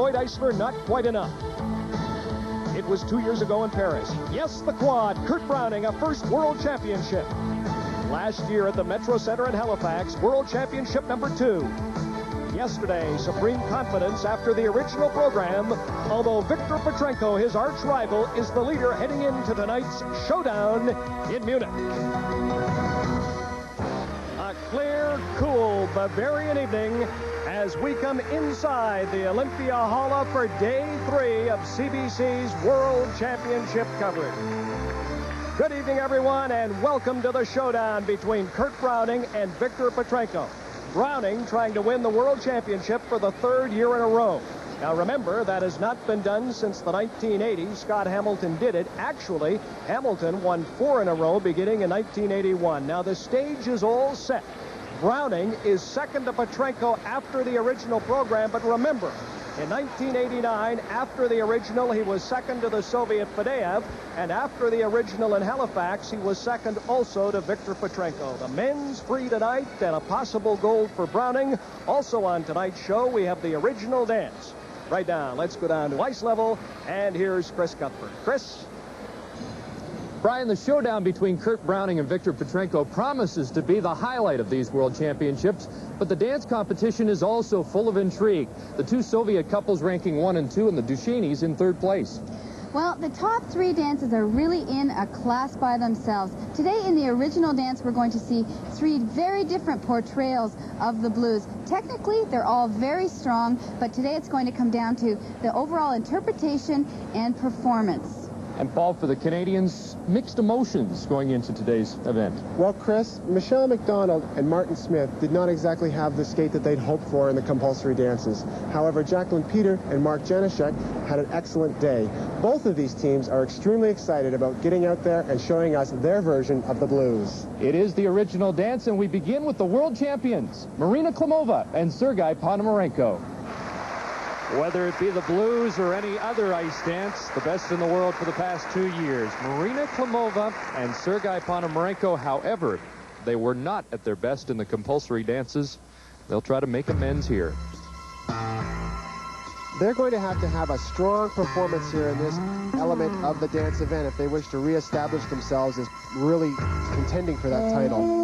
Floyd Eisler, not quite enough. It was 2 years ago in Paris. Yes, the quad, Kurt Browning, a first world championship. Last year at the Metro Center in Halifax, world championship number 2. Yesterday, supreme confidence after the original program, although Viktor Petrenko, his arch rival, is the leader heading into tonight's showdown in Munich. A clear, cool Bavarian evening as we come inside the Olympia Hall for Day 3 of CBC's World Championship coverage. Good evening, everyone, and welcome to the showdown between Kurt Browning and Viktor Petrenko. Browning trying to win the World Championship for the 3rd year in a row. Now remember, that has not been done since the 1980s. Scott Hamilton did it. Actually, Hamilton won 4 in a row beginning in 1981. Now the stage is all set. Browning is second to Petrenko after the original program, but remember, in 1989, after the original, he was second to the Soviet Fadeev, and after the original in Halifax, he was second also to Viktor Petrenko. The men's free tonight and a possible gold for Browning. Also on tonight's show, we have the original dance. Right now, let's go down to ice level, and here's Chris Cuthbert. Chris? Brian, the showdown between Kurt Browning and Viktor Petrenko promises to be the highlight of these World Championships, but the dance competition is also full of intrigue. The two Soviet couples ranking 1 and 2, and the Duchenes in 3rd place. Well, the top 3 dances are really in a class by themselves. Today in the original dance, we're going to see 3 very different portrayals of the blues. Technically, they're all very strong, but today it's going to come down to the overall interpretation and performance. And Paul, for the Canadians, mixed emotions going into today's event. Well, Chris, Michelle McDonald and Martin Smith did not exactly have the skate that they'd hoped for in the compulsory dances. However, Jacqueline Peter and Mark Janaszek had an excellent day. Both of these teams are extremely excited about getting out there and showing us their version of the blues. It is the original dance, and we begin with the world champions, Marina Klimova and Sergei Ponomarenko. Whether it be the blues or any other ice dance, the best in the world for the past 2 years. Marina Klimova and Sergei Ponomarenko, however, they were not at their best in the compulsory dances. They'll try to make amends here. They're going to have a strong performance here in this element of the dance event if they wish to reestablish themselves as really contending for that title.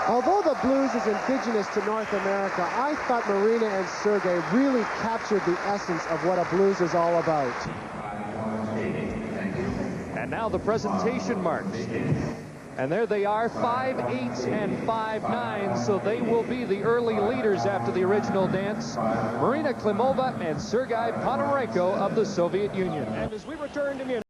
Although the blues is indigenous to North America, I thought Marina and Sergei really captured the essence of what a blues is all about. And now the presentation marks. And there they are, 5'8" and 5'9", so they will be the early leaders after the original dance. Marina Klimova and Sergei Ponomarenko of the Soviet Union. And as we return to Munich,